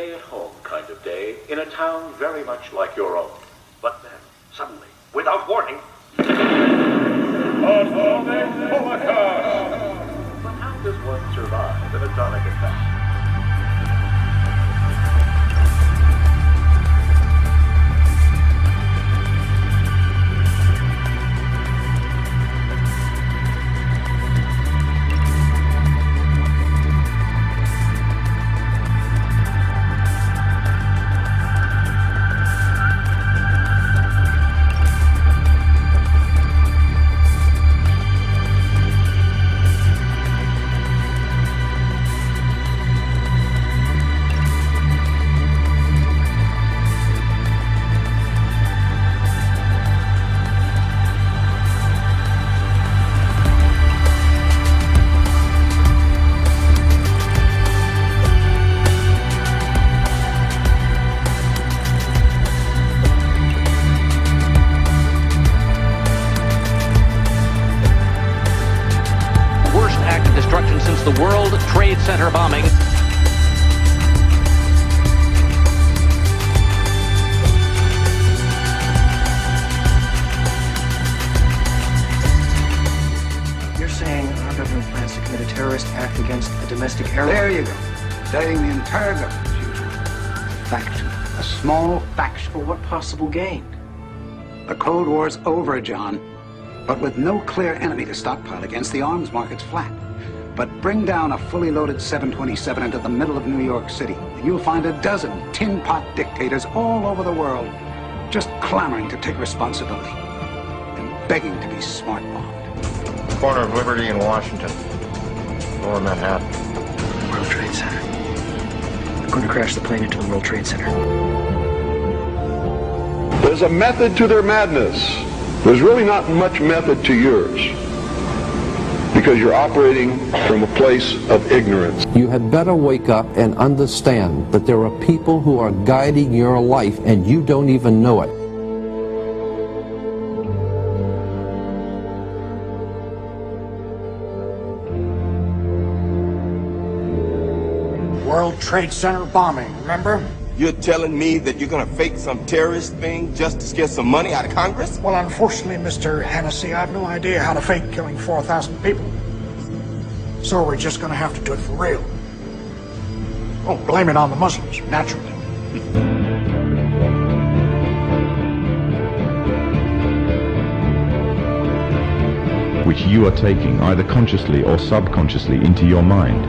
stay-at-home kind of day in a town very much like your own. But then, suddenly, without warning... But how does one survive an atomic attack? The World Trade Center bombing. You're saying our government plans to commit a terrorist act against a domestic airline? There you go. Indicting the entire government, as usual. A faction. A small faction. For what possible gain? The Cold War's over, John. But with no clear enemy to stockpile against, the arms market's flat. But bring down a fully loaded 727 into the middle of New York City, and you'll find a dozen tin-pot dictators all over the world just clamoring to take responsibility and begging to be smart-bombed. Corner of Liberty in Washington. Lower Manhattan. World Trade Center. They're going to crash the plane into the World Trade Center. There's a method to their madness. There's really not much method to yours, because you're operating from a place of ignorance. You had better wake up and understand that there are people who are guiding your life and you don't even know it. World Trade Center bombing, remember? You're telling me that you're gonna fake some terrorist thing just to get some money out of Congress? Well, unfortunately, Mr. Hennessy, I have no idea how to fake killing 4,000 people. So we're just gonna have to do it for real. Oh, blame it on the Muslims, naturally. Which you are taking, either consciously or subconsciously, into your mind.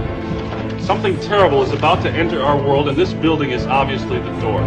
Something terrible is about to enter our world, and this building is obviously the door.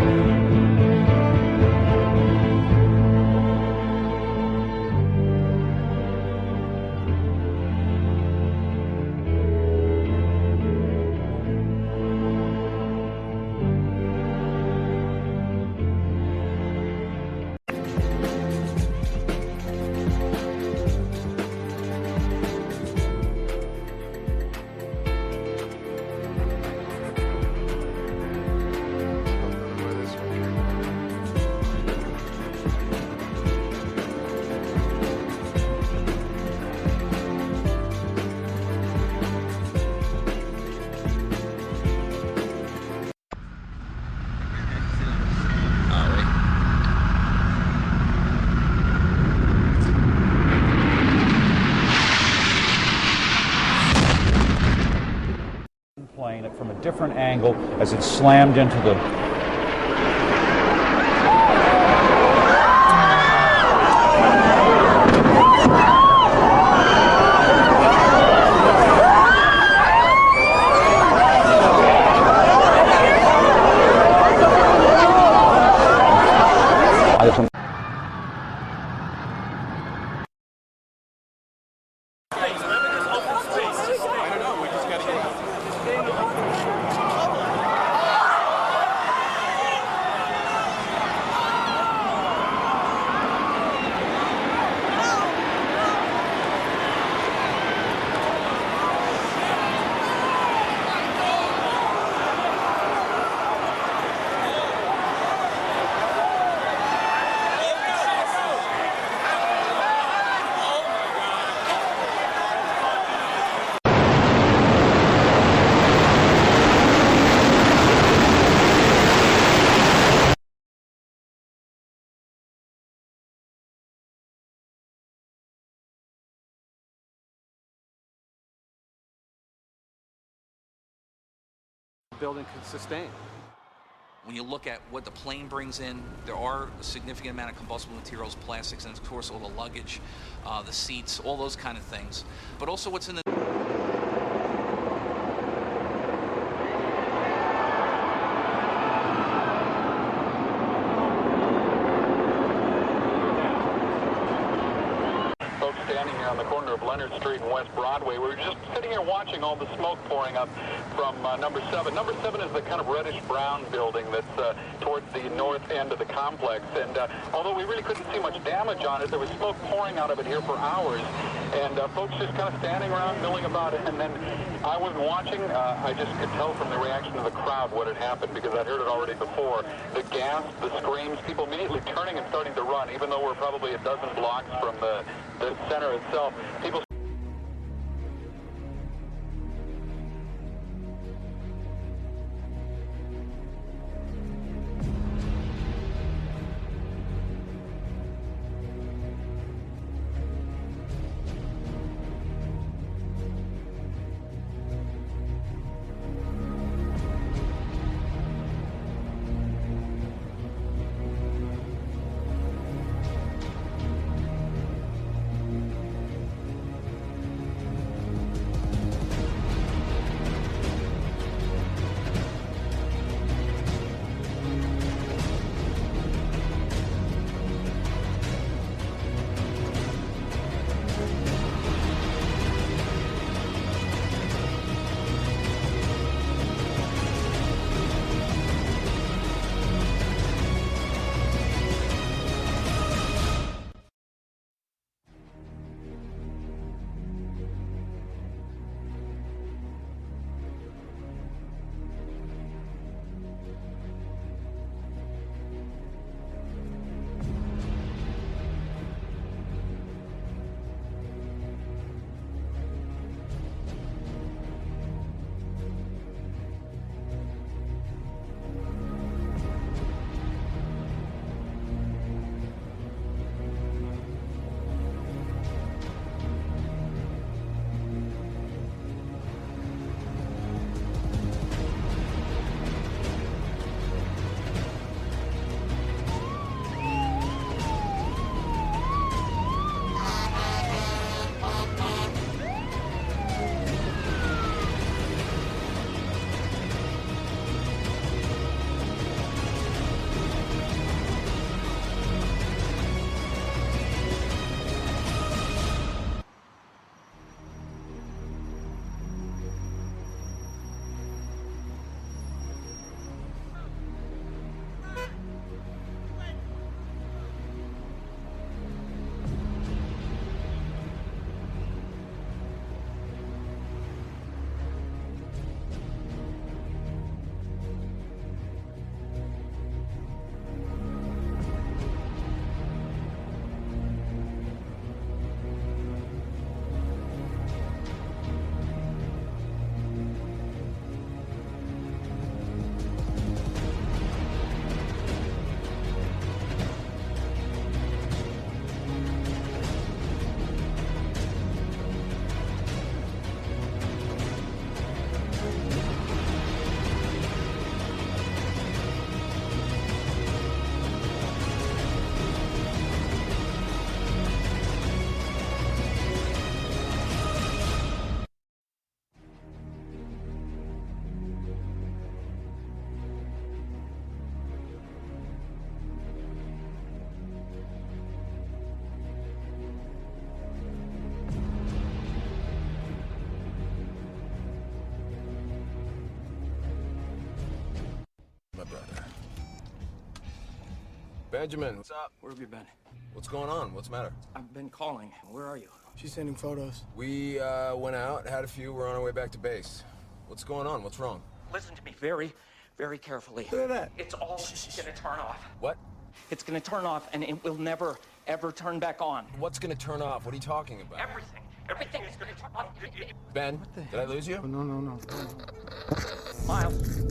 Playing it from a different angle as it slammed into the building can sustain. When you look at what the plane brings in, there are a significant amount of combustible materials, plastics, and of course all the luggage, the seats, all those kind of things. But also what's in the... Folks standing here on the corner of Leonard Street and West Broadway. We're just sitting here watching all the smoke pouring up from number 7. Number 7 is the kind of reddish-brown building that's towards the north end of the complex. And although we really couldn't see much damage on it, there was smoke pouring out of it here for hours. And folks just kind of standing around milling about it. And then I wasn't watching. I just could tell from the reaction of the crowd what had happened because I'd heard it already before. The gasp, the screams, people immediately turning and starting to run, even though we're probably a dozen blocks from the center itself. People... Benjamin, What's up? Where have you been? what's going on? What's the matter? I've been calling. Where are you? She's sending photos. We went out, had a few, we're on our way back to base. What's going on? What's wrong? Listen to me very, very carefully. Look at that. It's all gonna turn off. What? It's gonna turn off and it will never, ever turn back on. What's gonna turn off? What are you talking about? Everything. Everything is gonna turn off. Ben, did I lose you? Oh, no. Miles.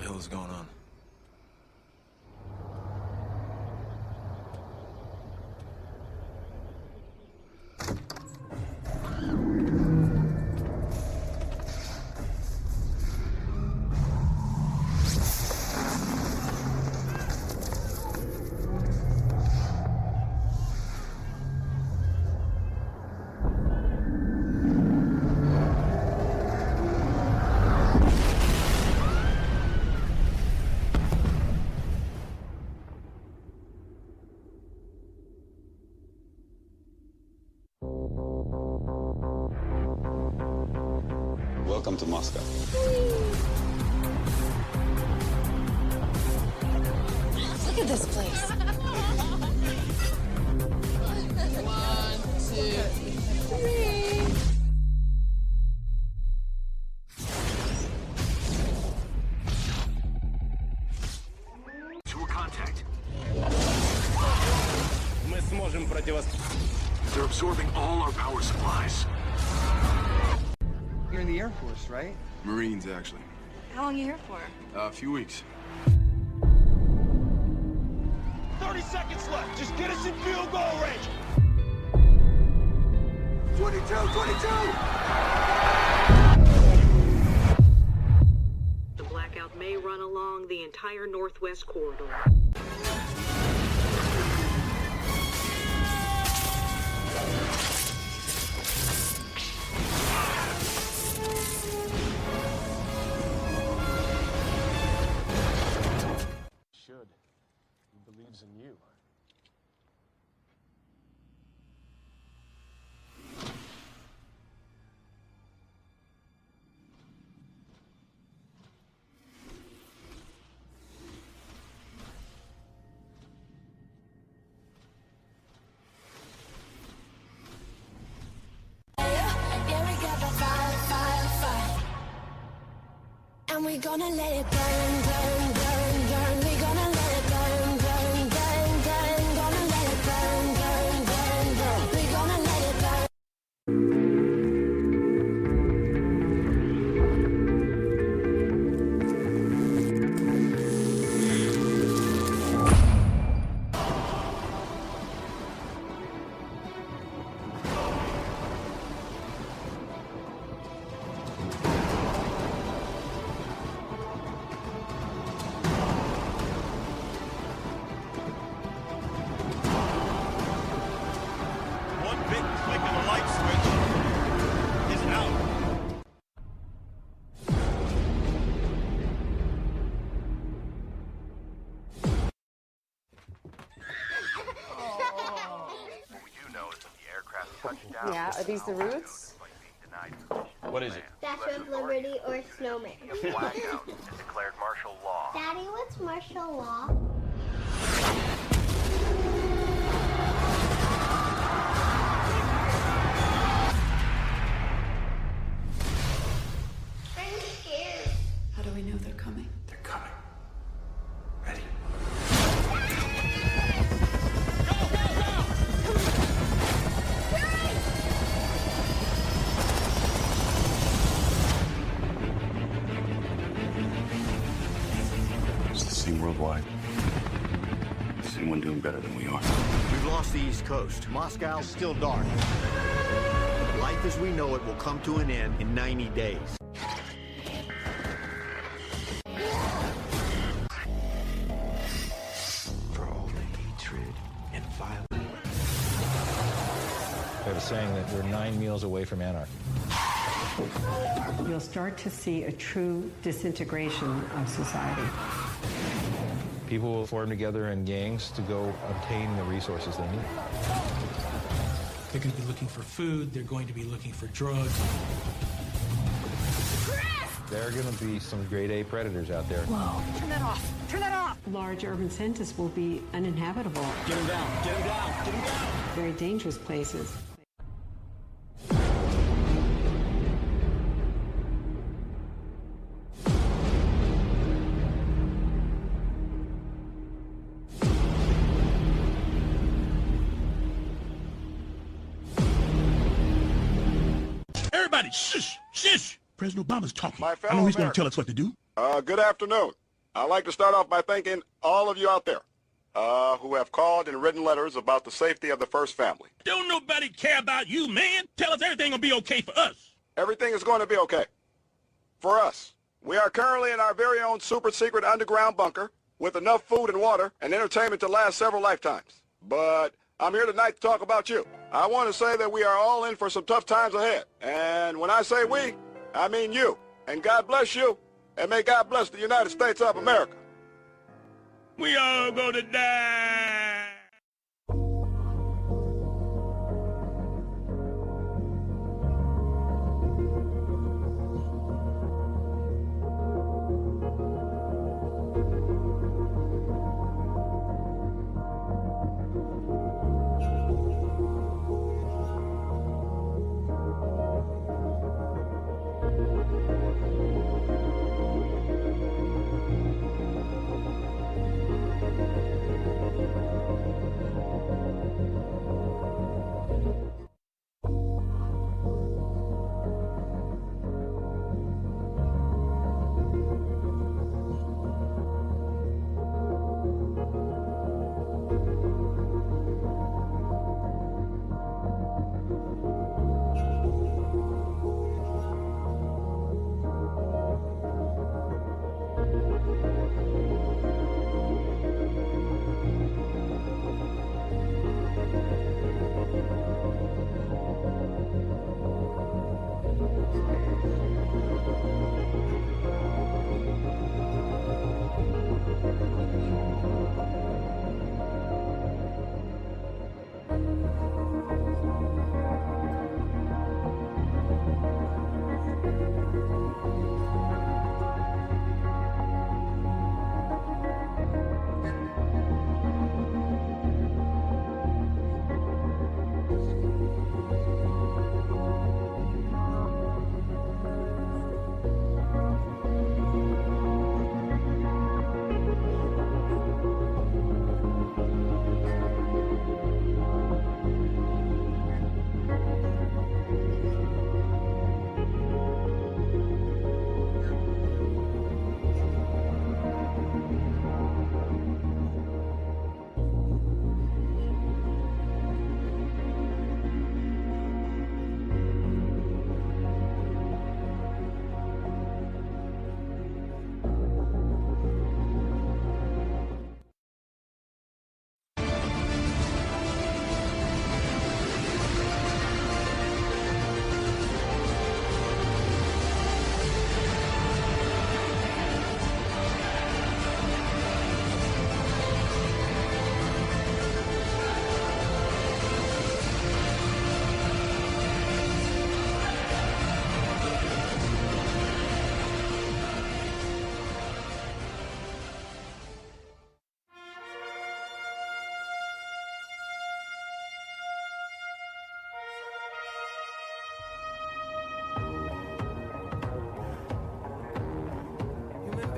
hell is going on? Welcome to Moscow. Look at this place. 1, 2, 3. To a contact. Мы сможем противостоять. They're absorbing all our power supplies. You're in the Air Force, right? Marines, actually. How long are you here for? A few weeks. 30 seconds left. Just get us in field goal range. 22, 22! The blackout may run along the entire northwest corridor. Should. He believes in you. And we're gonna let it burn, burn, burn, burn. We're gonna let it burn, burn, burn, burn. Gonna let it burn, burn, burn, burn. We're gonna let it burn. Yeah, are these the roots? What is it? Statue of Liberty or snowman. Blackout. Declared martial law. Daddy, what's martial law? I'm scared. How do we know they're coming? They're coming. Ready? Is this thing worldwide? Is anyone doing better than we are? We've lost the East Coast. Moscow's still dark. Life as we know it will come to an end in 90 days. For all the hatred and violence. They have a saying that we're 9 meals away from anarchy. You'll start to see a true disintegration of society. People will form together in gangs to go obtain the resources they need. They're going to be looking for food. They're going to be looking for drugs. There are going to be some grade A predators out there. Whoa. Turn that off. Turn that off. Large urban centers will be uninhabitable. Get him down. Get him down. Get him down. Very dangerous places. Everybody, shush, shush. President Obama's talking. My I fellow know he's going to Americans. tell us what to do. Good afternoon. I'd like to start off by thanking all of you out there who have called and written letters about the safety of the First Family. Don't nobody care about you, man. Tell us everything will be okay for us. Everything is going to be okay. For us. We are currently in our very own super secret underground bunker with enough food and water and entertainment to last several lifetimes. But I'm here tonight to talk about you. I want to say that we are all in for some tough times ahead. And when I say we, I mean you. And God bless you. And may God bless the United States of America. We all gonna die.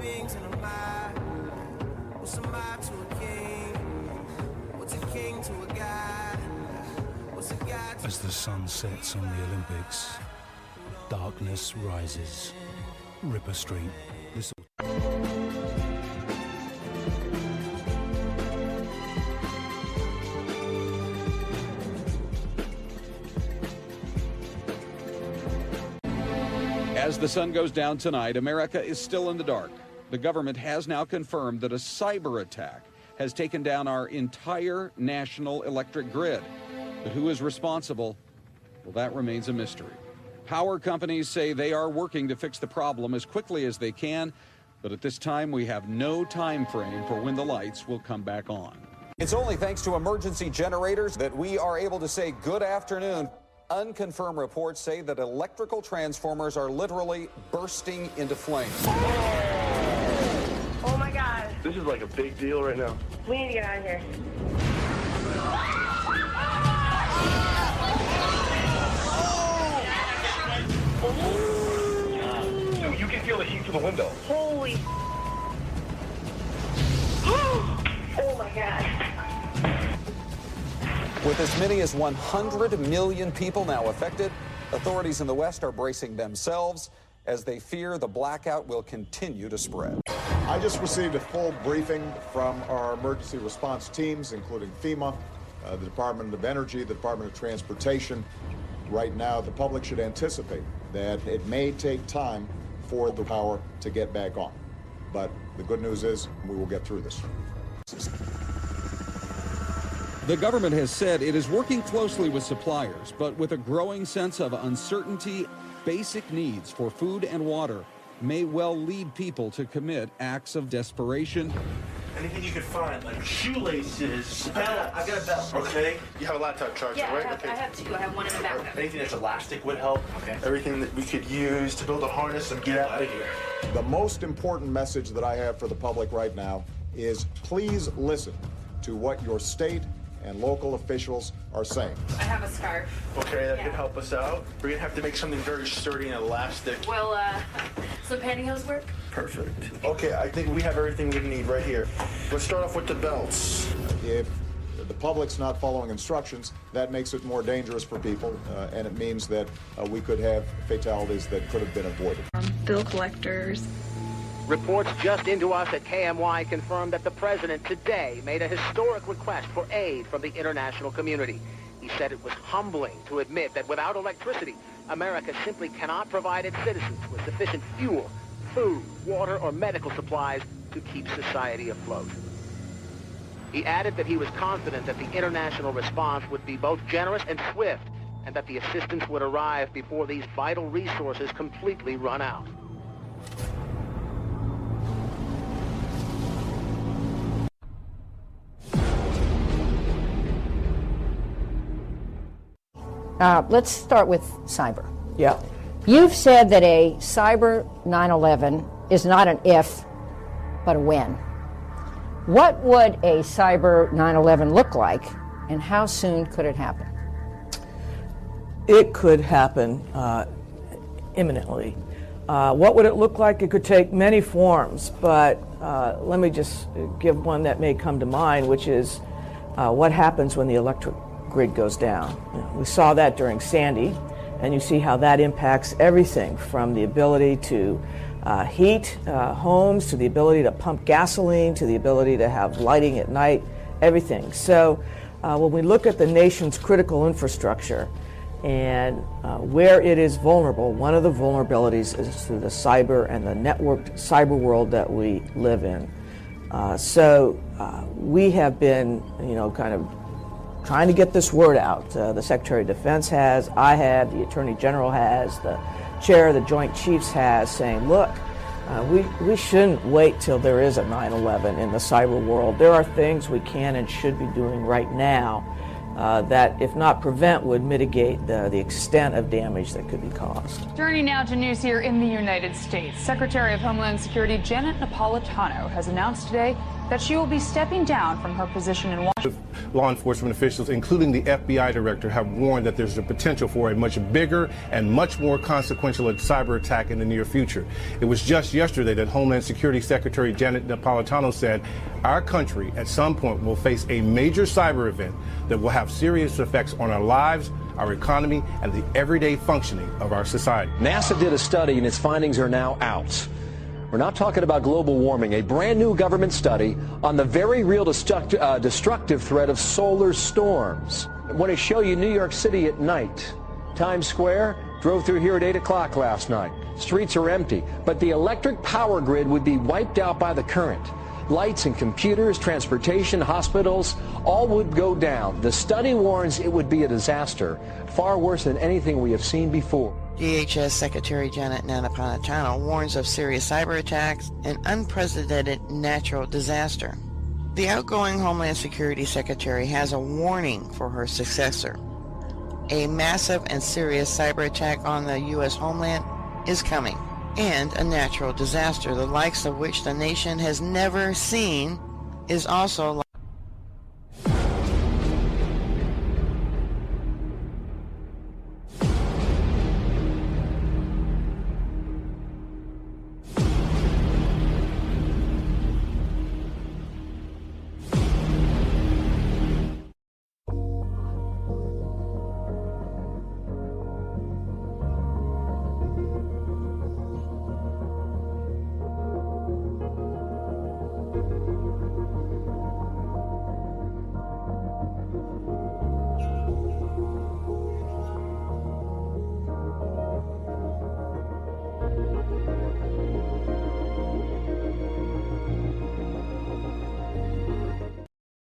beings in a mob. What's a mob to a king? What's a king to a god? What's a god to... As the sun sets on the Olympics, darkness rises. Ripper Street. This... As the sun goes down tonight, America is still in the dark. The government has now confirmed that a cyber attack has taken down our entire national electric grid. But who is responsible? Well, that remains a mystery. Power companies say they are working to fix the problem as quickly as they can, but at this time we have no time frame for when the lights will come back on. It's only thanks to emergency generators that we are able to say good afternoon. Unconfirmed reports say that electrical transformers are literally bursting into flames. Oh my God. This is like a big deal right now. We need to get out of here. Dude, you can feel the heat through the window. Holy. Oh my God. With as many as 100 million people now affected, authorities in the West are bracing themselves as they fear the blackout will continue to spread. I just received a full briefing from our emergency response teams, including FEMA, the Department of Energy, the Department of Transportation. Right now, the public should anticipate that it may take time for the power to get back on. But the good news is we will get through this. The government has said it is working closely with suppliers, but with a growing sense of uncertainty, basic needs for food and water may well lead people to commit acts of desperation. Anything you could find, like shoelaces, belts. I've got a belt. Okay. You have a laptop charger, Yeah, right? I have two. I have one in the backpack. Anything that's elastic would help. Okay. Everything that we could use to build a harness and get out of here. The most important message that I have for the public right now is please listen to what your state and local officials are saying. I have a scarf. Okay, that could help us out. We're gonna have to make something very sturdy and elastic. Well, some pantyhose work? Perfect. Okay, I think we have everything we need right here. Let's start off with the belts. If the public's not following instructions, that makes it more dangerous for people, and it means that we could have fatalities that could have been avoided. Bill collectors. Reports just into us at KMY confirm that the president today made a historic request for aid from the international community. He said it was humbling to admit that without electricity, America simply cannot provide its citizens with sufficient fuel, food, water, or medical supplies to keep society afloat. He added that he was confident that the international response would be both generous and swift, and that the assistance would arrive before these vital resources completely run out. Let's start with cyber. Yeah. You've said that a cyber 9/11 is not an if, but a when. What would a cyber 9/11 look like, and how soon could it happen? It could happen imminently. What would it look like? It could take many forms, but let me just give one that may come to mind, which is what happens when the electric grid goes down. We saw that during Sandy, and you see how that impacts everything from the ability to heat homes, to the ability to pump gasoline, to the ability to have lighting at night, everything. So when we look at the nation's critical infrastructure and where it is vulnerable, one of the vulnerabilities is through the cyber and the networked cyber world that we live in. So we have been, kind of trying to get this word out. The Secretary of Defense has, I have, the Attorney General has, the Chair of the Joint Chiefs has, saying, look, we shouldn't wait till there is a 9/11 in the cyber world. There are things we can and should be doing right now that, if not prevent, would mitigate the extent of damage that could be caused. Turning now to news here in the United States. Secretary of Homeland Security Janet Napolitano has announced today that she will be stepping down from her position in Washington. Law enforcement officials, including the FBI director, have warned that there's a potential for a much bigger and much more consequential cyber attack in the near future. It was just yesterday that Homeland Security Secretary Janet Napolitano said our country at some point will face a major cyber event that will have serious effects on our lives, our economy, and the everyday functioning of our society. NASA did a study and its findings are now out. We're not talking about global warming, a brand new government study on the very real destructive threat of solar storms. I want to show you New York City at night. Times Square, drove through here at 8 o'clock last night. Streets are empty, but the electric power grid would be wiped out by the current. Lights and computers, transportation, hospitals, all would go down. The study warns it would be a disaster, far worse than anything we have seen before. DHS Secretary Janet Napolitano warns of serious cyber attacks and unprecedented natural disaster. The outgoing Homeland Security Secretary has a warning for her successor. A massive and serious cyber attack on the U.S. homeland is coming, and a natural disaster, the likes of which the nation has never seen, is also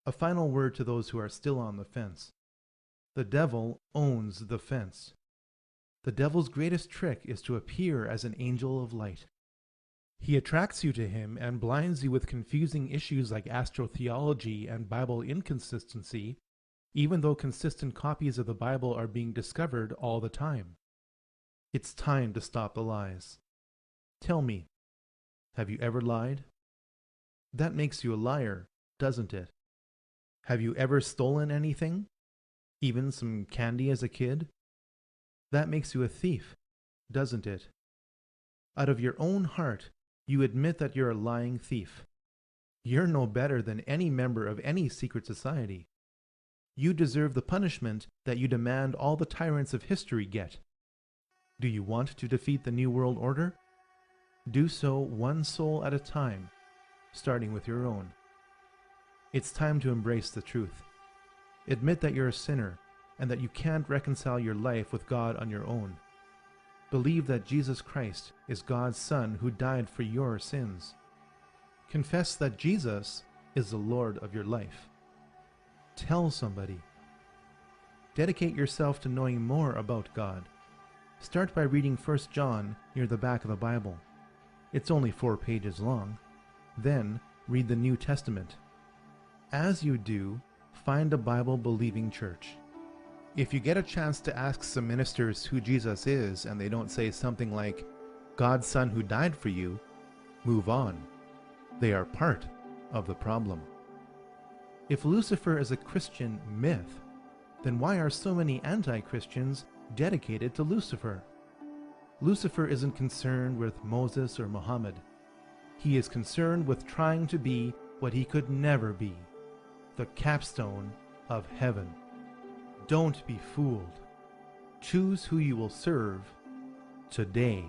A final word to those who are still on the fence. The devil owns the fence. The devil's greatest trick is to appear as an angel of light. He attracts you to him and blinds you with confusing issues like astrotheology and Bible inconsistency, even though consistent copies of the Bible are being discovered all the time. It's time to stop the lies. Tell me, have you ever lied? That makes you a liar, doesn't it? Have you ever stolen anything? Even some candy as a kid? That makes you a thief, doesn't it? Out of your own heart, you admit that you're a lying thief. You're no better than any member of any secret society. You deserve the punishment that you demand all the tyrants of history get. Do you want to defeat the New World Order? Do so one soul at a time, starting with your own. It's time to embrace the truth. Admit that you're a sinner and that you can't reconcile your life with God on your own. Believe that Jesus Christ is God's Son who died for your sins. Confess that Jesus is the Lord of your life. Tell somebody. Dedicate yourself to knowing more about God. Start by reading 1 John near the back of the Bible. It's only 4 pages long. Then read the New Testament. As you do, find a Bible-believing church. If you get a chance to ask some ministers who Jesus is and they don't say something like, God's Son who died for you, move on. They are part of the problem. If Lucifer is a Christian myth, then why are so many anti-Christians dedicated to Lucifer? Lucifer isn't concerned with Moses or Muhammad. He is concerned with trying to be what he could never be, the capstone of heaven. Don't be fooled. Choose who you will serve today.